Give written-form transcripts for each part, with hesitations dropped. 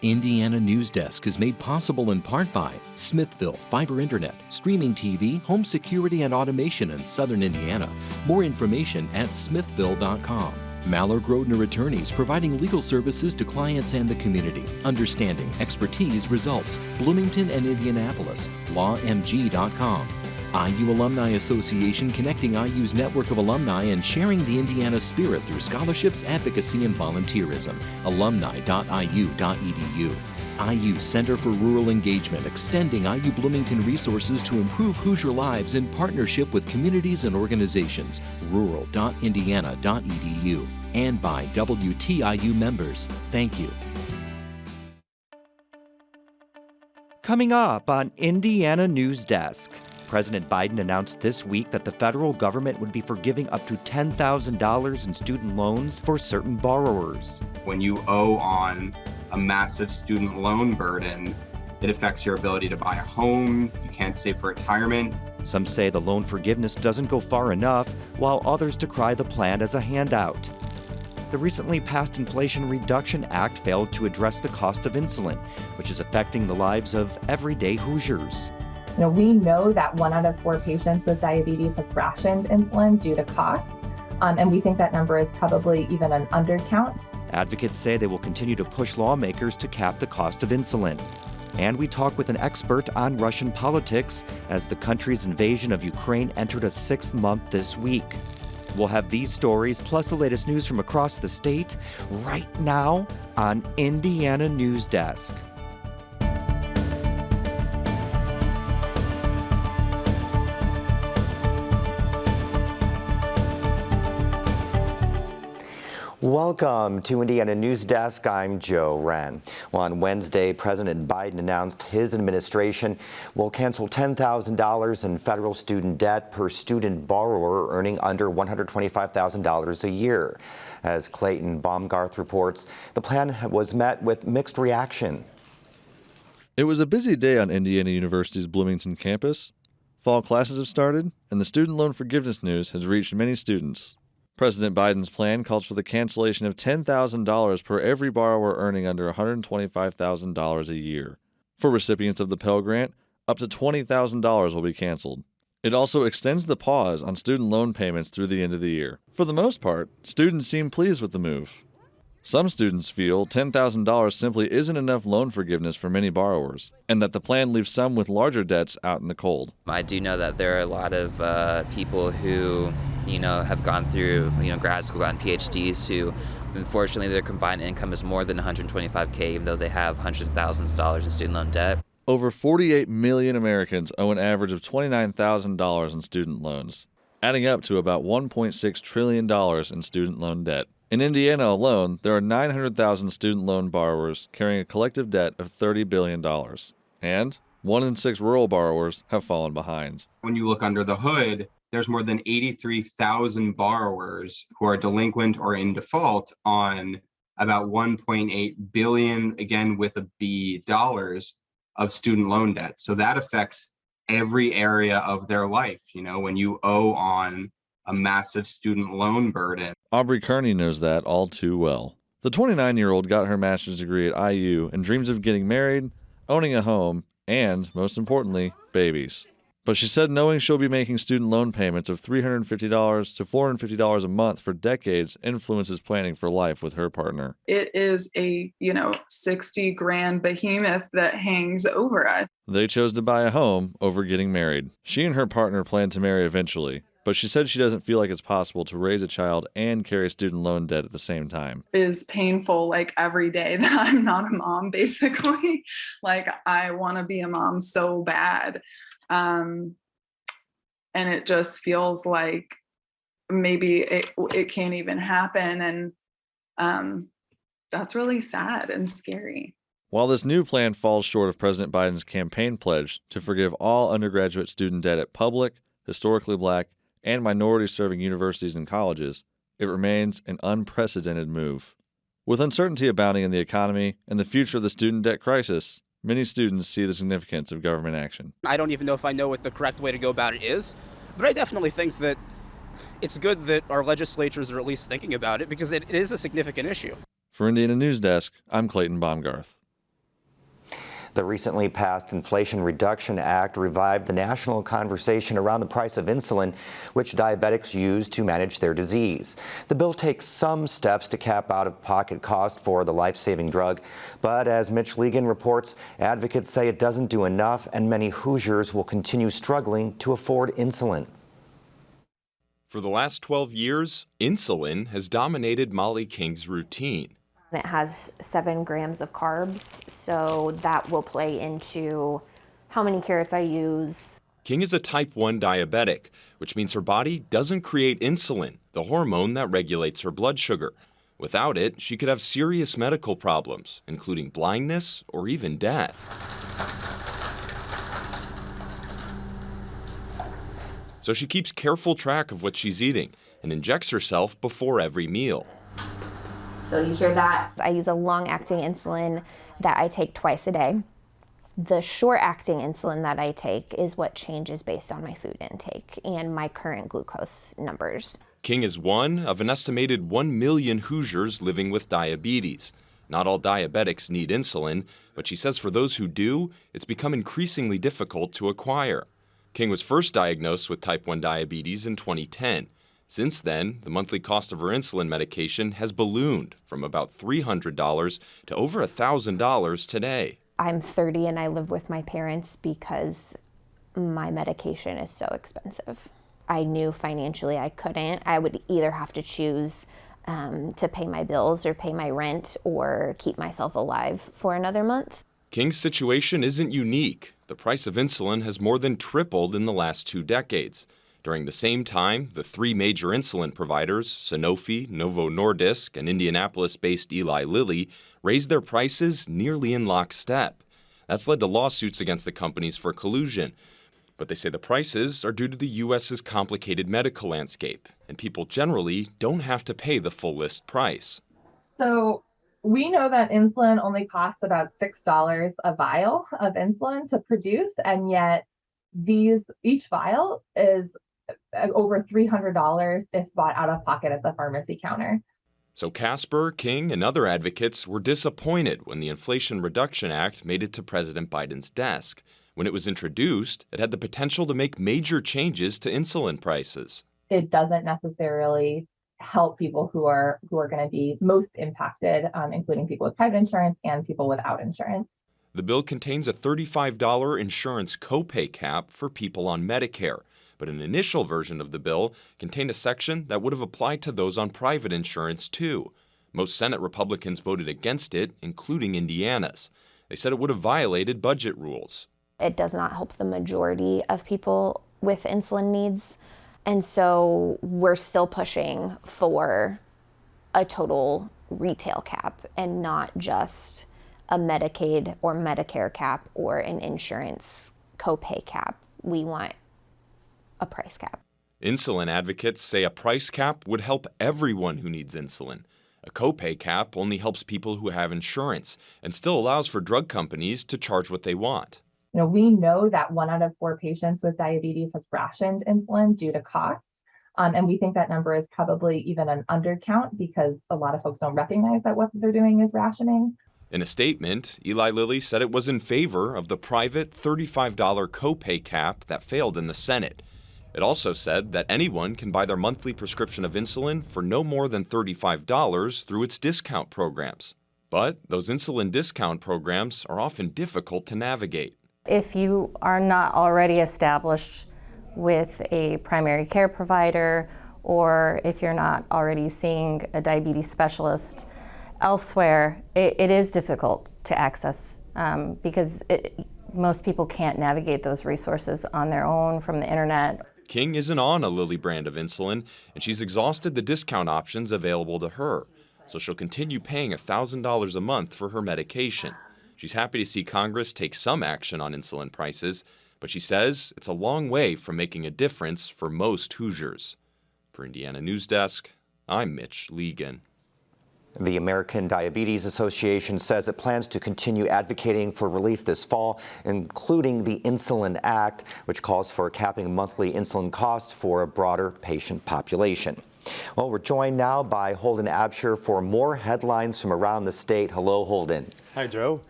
Indiana Newsdesk is made possible in part by Smithville Fiber Internet, streaming TV, home security and automation in Southern Indiana. More information at smithville.com. Mallard Grodner Attorneys, providing legal services to clients and the community. Understanding, expertise, results. Bloomington and Indianapolis. lawmg.com. IU Alumni Association, connecting IU's network of alumni and sharing the Indiana spirit through scholarships, advocacy, and volunteerism. alumni.iu.edu. IU Center for Rural Engagement, extending IU Bloomington resources to improve Hoosier lives in partnership with communities and organizations. rural.indiana.edu. And by WTIU members. Thank you. Coming up on Indiana Newsdesk, President Biden announced this week that the federal government would be forgiving up to $10,000 in student loans for certain borrowers. When you owe on a massive student loan burden, it affects your ability to buy a home, you can't save for retirement. Some say the loan forgiveness doesn't go far enough, while others decry the plan as a handout. The recently passed Inflation Reduction Act failed to address the cost of insulin, which is affecting the lives of everyday Hoosiers. We know that 1 out of 4 patients with diabetes have rationed insulin due to cost, and we think that number is probably even an undercount. Advocates say they will continue to push lawmakers to cap the cost of insulin. And we talk with an expert on Russian politics as the country's invasion of Ukraine entered a 6th month this week. We'll have these stories plus the latest news from across the state right now on Indiana Newsdesk. Welcome to Indiana Newsdesk. I'm Joe Wren. Well, on Wednesday, President Biden announced his administration will cancel $10,000 in federal student debt per student borrower earning under $125,000 a year. As Clayton Baumgarth reports, the plan was met with mixed reaction. It was a busy day on Indiana University's Bloomington campus. Fall classes have started, and the student loan forgiveness news has reached many students. President Biden's plan calls for the cancellation of $10,000 per every borrower earning under $125,000 a year. For recipients of the Pell Grant, up to $20,000 will be canceled. It also extends the pause on student loan payments through the end of the year. For the most part, students seem pleased with the move. Some students feel $10,000 simply isn't enough loan forgiveness for many borrowers, and that the plan leaves some with larger debts out in the cold. I do know that there are a lot of people who have gone through, grad school, gotten PhDs who, unfortunately, their combined income is more than $125K, even though they have hundreds of thousands of dollars in student loan debt. Over 48 million Americans owe an average of $29,000 in student loans, adding up to about $1.6 trillion in student loan debt. In Indiana alone, there are 900,000 student loan borrowers carrying a collective debt of $30 billion. And 1 in 6 rural borrowers have fallen behind. When you look under the hood, there's more than 83,000 borrowers who are delinquent or in default on about $1.8 billion, again with a B, dollars of student loan debt. So that affects every area of their life. When you owe on a massive student loan burden. Aubrey Kearney knows that all too well. The 29-year-old got her master's degree at IU and dreams of getting married, owning a home, and, most importantly, babies. But she said knowing she'll be making student loan payments of $350 to $450 a month for decades influences planning for life with her partner. It is a, $60,000 behemoth that hangs over us. They chose to buy a home over getting married. She and her partner plan to marry eventually, but she said she doesn't feel like it's possible to raise a child and carry student loan debt at the same time. It is painful, every day that I'm not a mom, basically. I want to be a mom so bad. And it just feels like maybe it can't even happen. And that's really sad and scary. While this new plan falls short of President Biden's campaign pledge to forgive all undergraduate student debt at public, historically black, and minority-serving universities and colleges, it remains an unprecedented move. With uncertainty abounding in the economy and the future of the student debt crisis, many students see the significance of government action. I don't even know if I know what the correct way to go about it is, but I definitely think that it's good that our legislatures are at least thinking about it because it is a significant issue. For Indiana Newsdesk, I'm Clayton Baumgarth. The recently passed Inflation Reduction Act revived the national conversation around the price of insulin, which diabetics use to manage their disease. The bill takes some steps to cap out-of-pocket cost for the life-saving drug, but as Mitch Legan reports, advocates say it doesn't do enough, and many Hoosiers will continue struggling to afford insulin. For the last 12 years, insulin has dominated Molly King's routine. It has 7 grams of carbs, so that will play into how many carrots I use. King is a type 1 diabetic, which means her body doesn't create insulin, the hormone that regulates her blood sugar. Without it, she could have serious medical problems, including blindness or even death. So she keeps careful track of what she's eating and injects herself before every meal. So you hear that? I use a long-acting insulin that I take twice a day. The short-acting insulin that I take is what changes based on my food intake and my current glucose numbers. King is one of an estimated 1 million Hoosiers living with diabetes. Not all diabetics need insulin, but she says for those who do, it's become increasingly difficult to acquire. King was first diagnosed with type 1 diabetes in 2010. Since then, the monthly cost of her insulin medication has ballooned from about $300 to over $1,000 today. I'm 30 and I live with my parents because my medication is so expensive. I knew financially I couldn't. I would either have to choose to pay my bills or pay my rent or keep myself alive for another month. King's situation isn't unique. The price of insulin has more than tripled in the last 2 decades. During the same time, the 3 major insulin providers, Sanofi, Novo Nordisk, and Indianapolis-based Eli Lilly, raised their prices nearly in lockstep. That's led to lawsuits against the companies for collusion. But they say the prices are due to the U.S.'s complicated medical landscape, and people generally don't have to pay the full list price. So we know that insulin only costs about $6 a vial of insulin to produce, and yet each vial is over $300 if bought out of pocket at the pharmacy counter. So Casper, King, and other advocates were disappointed when the Inflation Reduction Act made it to President Biden's desk. When it was introduced, it had the potential to make major changes to insulin prices. It doesn't necessarily help people who are going to be most impacted, including people with private insurance and people without insurance. The bill contains a $35 insurance copay cap for people on Medicare, but an initial version of the bill contained a section that would have applied to those on private insurance too. Most Senate Republicans voted against it, including Indiana's. They said it would have violated budget rules. It does not help the majority of people with insulin needs, and so we're still pushing for a total retail cap and not just a Medicaid or Medicare cap or an insurance copay cap. We want a price cap. Insulin advocates say a price cap would help everyone who needs insulin. A copay cap only helps people who have insurance and still allows for drug companies to charge what they want. We know that 1 out of 4 patients with diabetes has rationed insulin due to cost. And we think that number is probably even an undercount because a lot of folks don't recognize that what they're doing is rationing. In a statement, Eli Lilly said it was in favor of the private $35 copay cap that failed in the Senate. It also said that anyone can buy their monthly prescription of insulin for no more than $35 through its discount programs. But those insulin discount programs are often difficult to navigate. If you are not already established with a primary care provider, or if you're not already seeing a diabetes specialist elsewhere, it is difficult to access because most people can't navigate those resources on their own from the internet. King isn't on a Lilly brand of insulin, and she's exhausted the discount options available to her, so she'll continue paying $1,000 a month for her medication. She's happy to see Congress take some action on insulin prices, but she says it's a long way from making a difference for most Hoosiers. For Indiana Newsdesk, I'm Mitch Legan. The American Diabetes Association says it plans to continue advocating for relief this fall, including the Insulin Act, which calls for capping monthly insulin costs for a broader patient population. Well, we're joined now by Holden Absher for more headlines from around the state. Hello, Holden. Hi, Joe.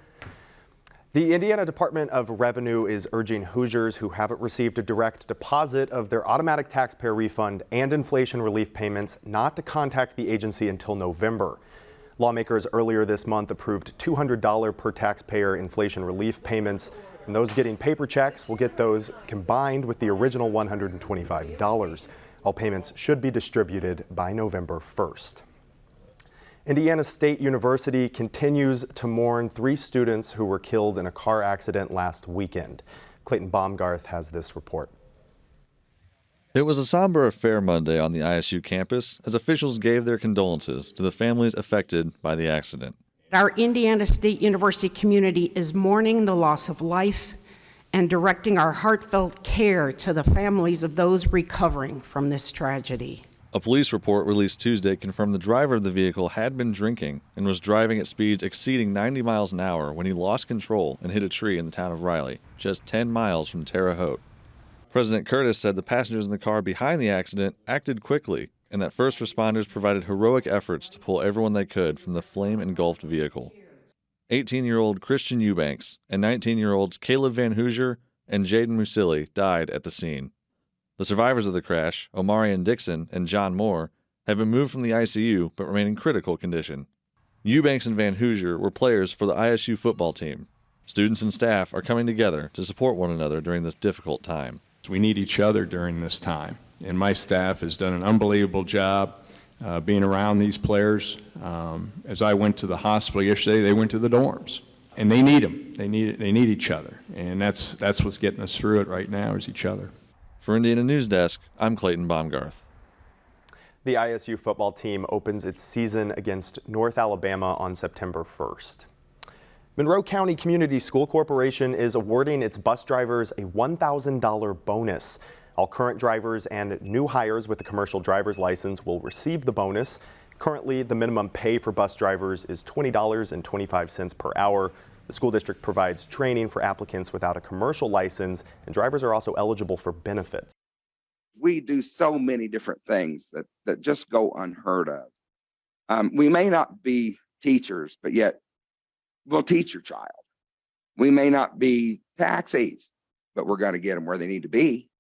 The Indiana Department of Revenue is urging Hoosiers who haven't received a direct deposit of their automatic taxpayer refund and inflation relief payments not to contact the agency until November. Lawmakers earlier this month approved $200 per taxpayer inflation relief payments, and those getting paper checks will get those combined with the original $125. All payments should be distributed by November 1st. Indiana State University continues to mourn 3 students who were killed in a car accident last weekend. Clayton Baumgarth has this report. It was a somber affair Monday on the ISU campus as officials gave their condolences to the families affected by the accident. Our Indiana State University community is mourning the loss of life and directing our heartfelt care to the families of those recovering from this tragedy. A police report released Tuesday confirmed the driver of the vehicle had been drinking and was driving at speeds exceeding 90 miles an hour when he lost control and hit a tree in the town of Riley, just 10 miles from Terre Haute. President Curtis said the passengers in the car behind the accident acted quickly and that first responders provided heroic efforts to pull everyone they could from the flame-engulfed vehicle. 18-year-old Christian Eubanks and 19-year-olds Caleb Van Hoosier and Jaden Musili died at the scene. The survivors of the crash, Omarion Dixon and John Moore, have been moved from the ICU but remain in critical condition. Eubanks and Van Hoosier were players for the ISU football team. Students and staff are coming together to support one another during this difficult time. We need each other during this time, and my staff has done an unbelievable job being around these players. As I went to the hospital yesterday, they went to the dorms, and they need them. They need each other, and that's what's getting us through it right now is each other. For Indiana Newsdesk, I'm Clayton Baumgarth. The ISU football team opens its season against North Alabama on September 1st. Monroe County Community School Corporation is awarding its bus drivers a $1,000 bonus. All current drivers and new hires with a commercial driver's license will receive the bonus. Currently, the minimum pay for bus drivers is $20.25 per hour. The school district provides training for applicants without a commercial license, and drivers are also eligible for benefits. We do so many different things that just go unheard of. We may not be teachers, but yet we'll teach your child. We may not be taxis, but we're going to get them where they need to be.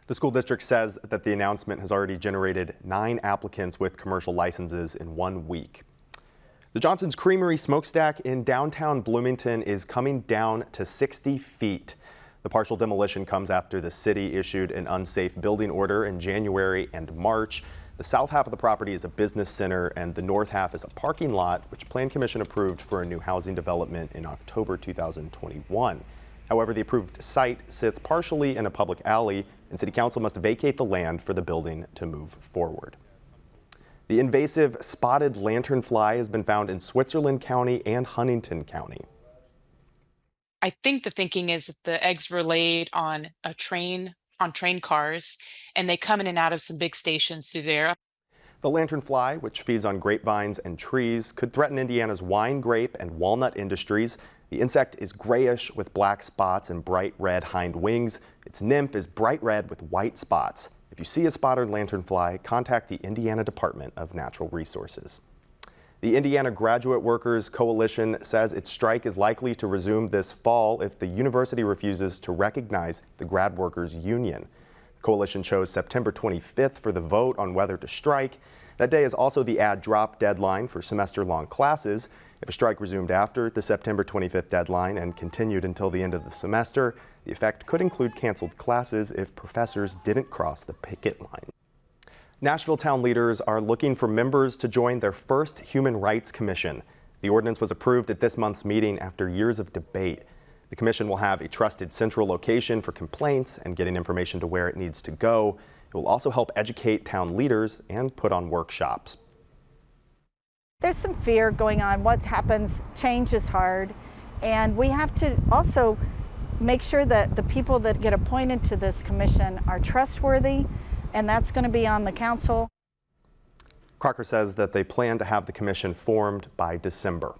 The school district says that the announcement has already generated 9 applicants with commercial licenses in 1 week. The Johnson's Creamery smokestack in downtown Bloomington is coming down to 60 feet. The partial demolition comes after the city issued an unsafe building order in January and March. The south half of the property is a business center and the north half is a parking lot, which Plan Commission approved for a new housing development in October 2021. However, the approved site sits partially in a public alley and City Council must vacate the land for the building to move forward. The invasive spotted lanternfly has been found in Switzerland County and Huntington County. I think the thinking is that the eggs were laid on train cars, and they come in and out of some big stations through there. The lanternfly, which feeds on grapevines and trees, could threaten Indiana's wine, grape, and walnut industries. The insect is grayish with black spots and bright red hind wings. Its nymph is bright red with white spots. If you see a spotted lanternfly, contact the Indiana Department of Natural Resources. The Indiana Graduate Workers Coalition says its strike is likely to resume this fall if the university refuses to recognize the Grad Workers Union. The coalition chose September 25th for the vote on whether to strike. That day is also the add drop deadline for semester-long classes. If a strike resumed after the September 25th deadline and continued until the end of the semester, the effect could include canceled classes if professors didn't cross the picket line. Nashville town leaders are looking for members to join their first Human Rights Commission. The ordinance was approved at this month's meeting after years of debate. The commission will have a trusted central location for complaints and getting information to where it needs to go. It will also help educate town leaders and put on workshops. There's some fear going on. What happens, change is hard, and we have to also make sure that the people that get appointed to this commission are trustworthy, and that's going to be on the council. Crocker says that they plan to have the commission formed by December.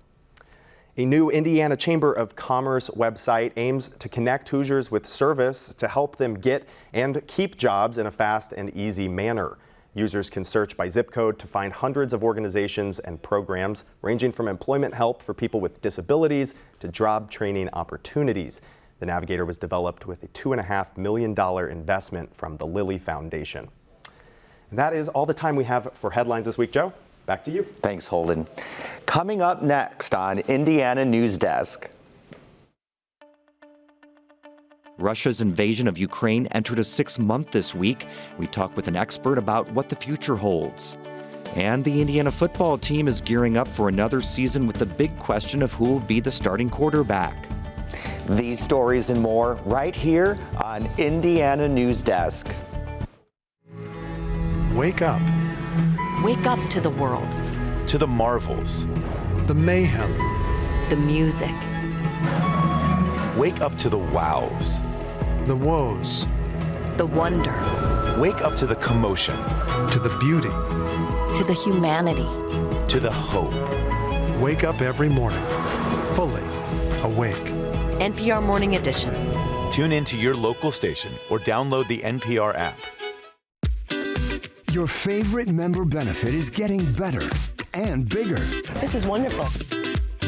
A new Indiana Chamber of Commerce website aims to connect Hoosiers with service to help them get and keep jobs in a fast and easy manner. Users can search by zip code to find hundreds of organizations and programs ranging from employment help for people with disabilities to job training opportunities. The Navigator was developed with a $2.5 million investment from the Lilly Foundation. And that is all the time we have for headlines this week. Joe, back to you. Thanks, Holden. Coming up next on Indiana Newsdesk. Russia's invasion of Ukraine entered a 6th month this week. We talk with an expert about what the future holds. And the Indiana football team is gearing up for another season with the big question of who will be the starting quarterback. These stories and more right here on Indiana Newsdesk. Wake up. Wake up to the world. To the marvels. The mayhem. The music. Wake up to the wows. The woes. The wonder. Wake up to the commotion. To the beauty. To the humanity. To the hope. Wake up every morning. Fully awake. NPR Morning Edition. Tune in to your local station or download the NPR app. Your favorite member benefit is getting better and bigger. This is wonderful.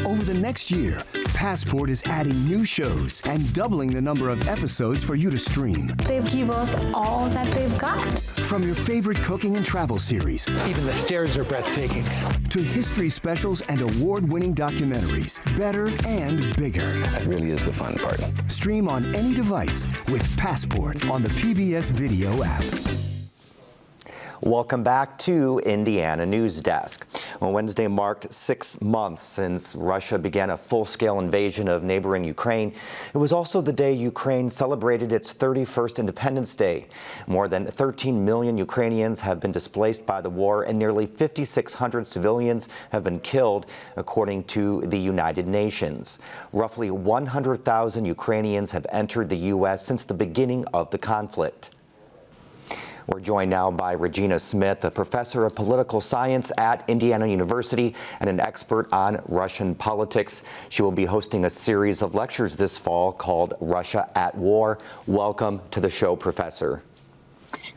Over the next year, Passport is adding new shows and doubling the number of episodes for you to stream. They give us all that they've got. From your favorite cooking and travel series. Even the stairs are breathtaking. To history specials and award-winning documentaries. Better and bigger. That really is the fun part. Stream on any device with Passport on the PBS Video app. Welcome back to Indiana Newsdesk. Well, Wednesday marked 6 months since Russia began a full-scale invasion of neighboring Ukraine. It was also the day Ukraine celebrated its 31st Independence Day. More than 13 million Ukrainians have been displaced by the war, and nearly 5,600 civilians have been killed, according to the United Nations. Roughly 100,000 Ukrainians have entered the U.S. since the beginning of the conflict. We're joined now by Regina Smith, a professor of political science at Indiana University and an expert on Russian politics. She will be hosting a series of lectures this fall called Russia at War. Welcome to the show, Professor.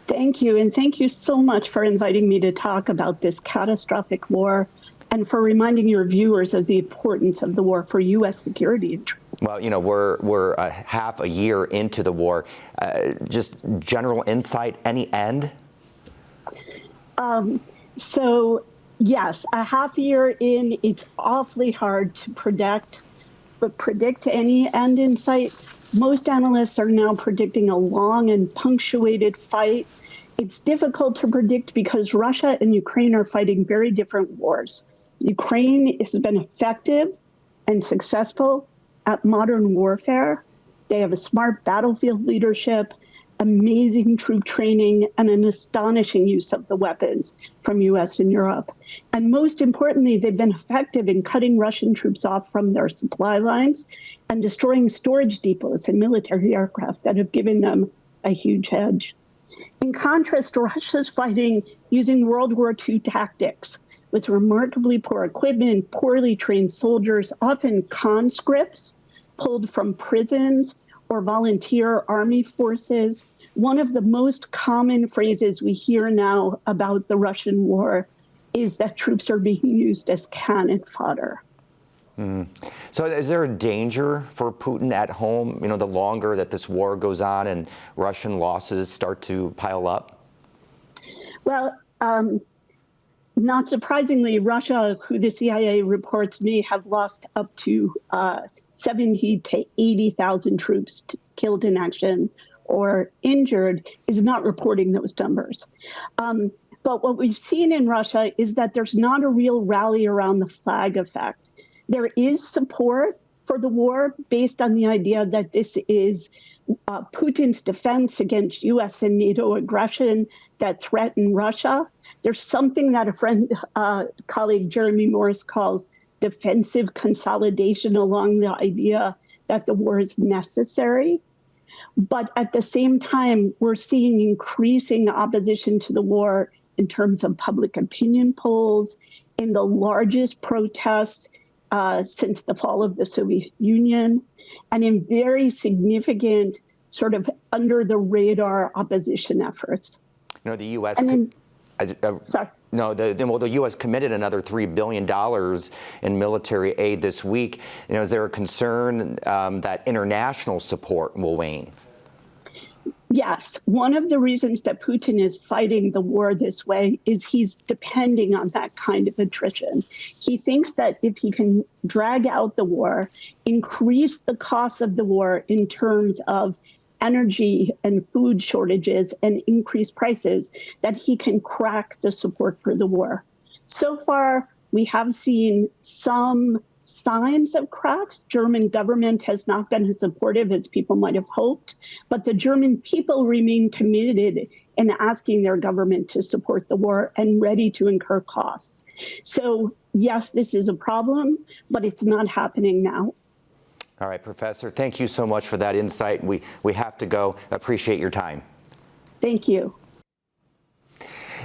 Thank you, and thank you so much for inviting me to talk about this catastrophic war and for reminding your viewers of the importance of the war for U.S. security interests. Well, you know, we're half a year into the war. Just general insight, any end? So, yes, a half year in, it's awfully hard to predict any end in sight. Most analysts are now predicting a long and punctuated fight. It's difficult to predict because Russia and Ukraine are fighting very different wars. Ukraine has been effective and successful at modern warfare. They have a smart battlefield leadership, amazing troop training, and an astonishing use of the weapons from US and Europe. And most importantly, they've been effective in cutting Russian troops off from their supply lines and destroying storage depots and military aircraft that have given them a huge edge. In contrast, Russia's fighting using World War II tactics with remarkably poor equipment, poorly trained soldiers, often conscripts pulled from prisons or volunteer army forces. One of the most common phrases we hear now about the Russian war is that troops are being used as cannon fodder. So is there a danger for Putin at home, you know, the longer that this war goes on and Russian losses start to pile up? Well, not surprisingly, Russia, who the CIA reports may have lost up to 70 to 80,000 troops killed in action or injured, is not reporting those numbers. But what we've seen in Russia is that there's not a real rally around the flag effect. There is support for the war based on the idea that this is Putin's defense against U.S. and NATO aggression that threaten Russia. There's something that a friend, colleague Jeremy Morris calls defensive consolidation along the idea that the war is necessary. But at the same time, we're seeing increasing opposition to the war in terms of public opinion polls, in the largest protests since the fall of the Soviet Union, and in very significant sort of under the radar opposition efforts. You know, the U.S. Sorry. No, the U.S. committed another $3 billion in military aid this week. Is there a concern that international support will wane? Yes, one of the reasons that Putin is fighting the war this way is he's depending on that kind of attrition. He thinks that if he can drag out the war, increase the cost of the war in terms of energy and food shortages and increase prices, that he can crack the support for the war. So far, we have seen some signs of cracks. German government has not been as supportive as people might have hoped, but the German people remain committed in asking their government to support the war and ready to incur costs. So yes, this is a problem, but it's not happening now. All right, Professor, thank you so much for that insight. We have to go. Appreciate your time. Thank you.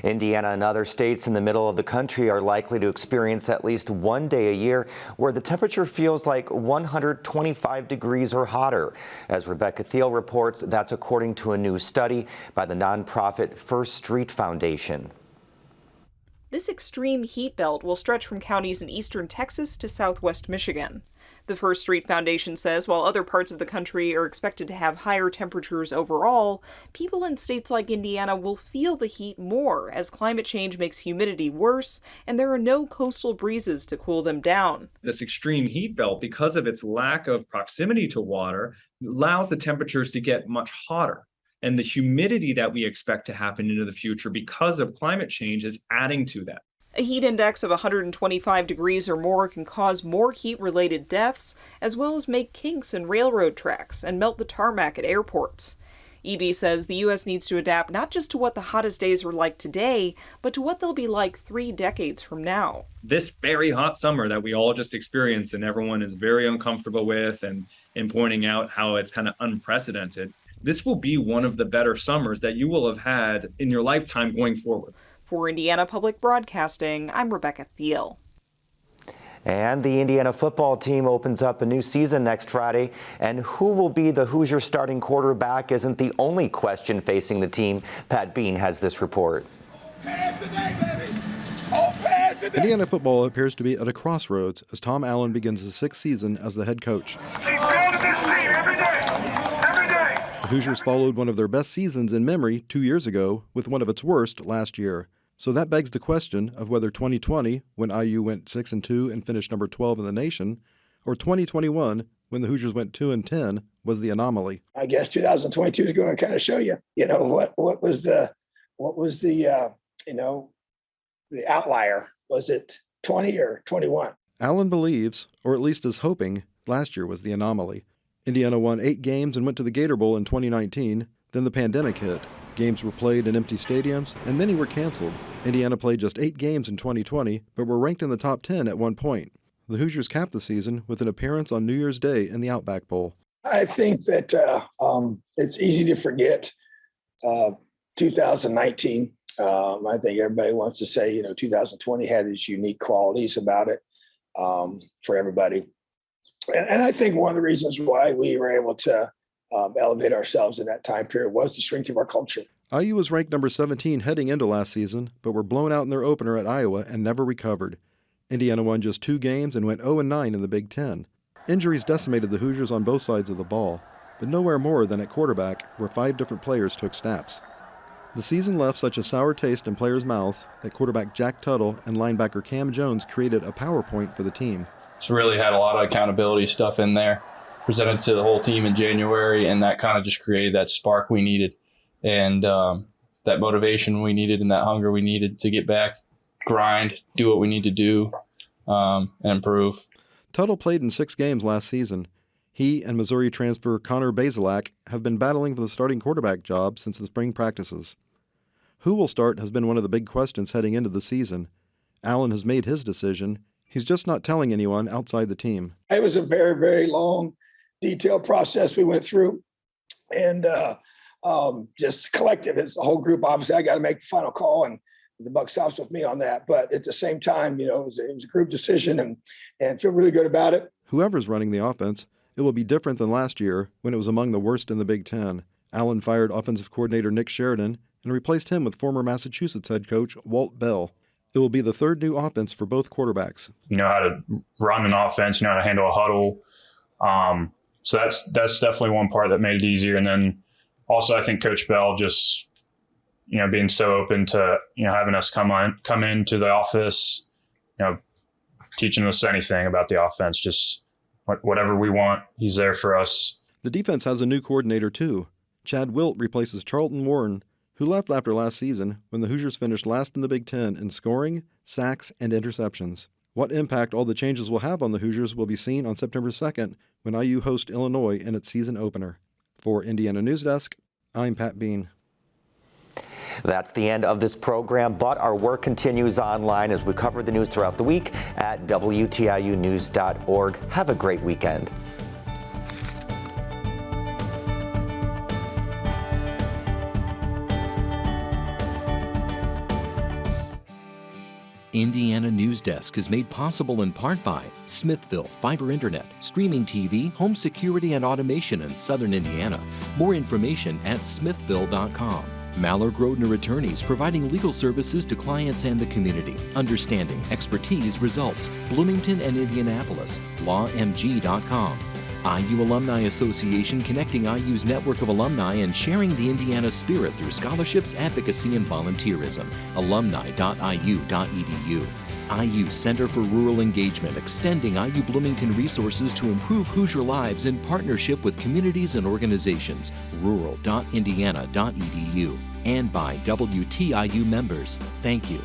Indiana and other states in the middle of the country are likely to experience at least one day a year where the temperature feels like 125 degrees or hotter. As Rebecca Thiel reports, that's according to a new study by the nonprofit First Street Foundation. This extreme heat belt will stretch from counties in eastern Texas to southwest Michigan. The First Street Foundation says while other parts of the country are expected to have higher temperatures overall, people in states like Indiana will feel the heat more as climate change makes humidity worse and there are no coastal breezes to cool them down. This extreme heat belt, because of its lack of proximity to water, allows the temperatures to get much hotter. And the humidity that we expect to happen into the future because of climate change is adding to that. A heat index of 125 degrees or more can cause more heat-related deaths, as well as make kinks in railroad tracks and melt the tarmac at airports. EB says the U.S. needs to adapt not just to what the hottest days are like today, but to what they'll be like 3 decades from now. This very hot summer that we all just experienced and everyone is very uncomfortable with and pointing out how it's kind of unprecedented, this will be one of the better summers that you will have had in your lifetime going forward. For Indiana Public Broadcasting, I'm Rebecca Thiel. And the Indiana football team opens up a new season next Friday. And who will be the Hoosier starting quarterback isn't the only question facing the team. Pat Bean has this report. Indiana football appears to be at a crossroads as Tom Allen begins his 6th season as the head coach. The Hoosiers followed one of their best seasons in memory 2 years ago with one of its worst last year. So that begs the question of whether 2020, when IU went 6-2 and finished number 12 in the nation, or 2021, when the Hoosiers went 2-10, was the anomaly. I guess 2022 is going to kind of show you, what was the outlier? Was it 20 or 21? Allen believes, or at least is hoping, last year was the anomaly. Indiana won 8 games and went to the Gator Bowl in 2019. Then the pandemic hit. Games were played in empty stadiums, and many were canceled. Indiana played just 8 games in 2020, but were ranked in the top 10 at one point. The Hoosiers capped the season with an appearance on New Year's Day in the Outback Bowl. I think that it's easy to forget 2019. I think everybody wants to say, 2020 had its unique qualities about it for everybody. And I think one of the reasons why we were able to elevate ourselves in that time period was the strength of our culture. IU was ranked number 17 heading into last season, but were blown out in their opener at Iowa and never recovered. Indiana won just 2 games and went 0-9 in the Big Ten. Injuries decimated the Hoosiers on both sides of the ball, but nowhere more than at quarterback, where 5 different players took snaps. The season left such a sour taste in players' mouths that quarterback Jack Tuttle and linebacker Cam Jones created a PowerPoint for the team. It's really had a lot of accountability stuff in there, presented to the whole team in January, and that kind of just created that spark we needed and that motivation we needed and that hunger we needed to get back, grind, do what we need to do, and improve. Tuttle played in 6 games last season. He and Missouri transfer Connor Bazelak have been battling for the starting quarterback job since the spring practices. Who will start has been one of the big questions heading into the season. Allen has made his decision. He's just not telling anyone outside the team. It was a very, very long, detailed process we went through. And just collective, it's the whole group. Obviously, I got to make the final call, and the buck stops with me on that. But at the same time, it was a group decision and feel really good about it. Whoever's running the offense, it will be different than last year when it was among the worst in the Big Ten. Allen fired offensive coordinator Nick Sheridan and replaced him with former Massachusetts head coach Walt Bell. It will be the third new offense for both quarterbacks. You know how to run an offense, you know how to handle a huddle. So that's definitely one part that made it easier. And then also I think Coach Bell just, you know, being so open to, you know, having us come into the office, you know, teaching us anything about the offense, just whatever we want, he's there for us. The defense has a new coordinator too. Chad Wilt replaces Charlton Warren, who left after last season when the Hoosiers finished last in the Big Ten in scoring, sacks, and interceptions. What impact all the changes will have on the Hoosiers will be seen on September 2nd when IU hosts Illinois in its season opener. For Indiana Newsdesk, I'm Pat Bean. That's the end of this program, but our work continues online as we cover the news throughout the week at WTIUnews.org. Have a great weekend. Indiana Newsdesk is made possible in part by Smithville Fiber Internet, streaming TV, home security and automation in Southern Indiana. More information at smithville.com. Maller Grodner Attorneys, providing legal services to clients and the community. Understanding, expertise, results. Bloomington and Indianapolis. lawmg.com. IU Alumni Association, connecting IU's network of alumni and sharing the Indiana spirit through scholarships, advocacy, and volunteerism. alumni.iu.edu. IU Center for Rural Engagement, extending IU Bloomington resources to improve Hoosier lives in partnership with communities and organizations. rural.indiana.edu. And by WTIU members. Thank you.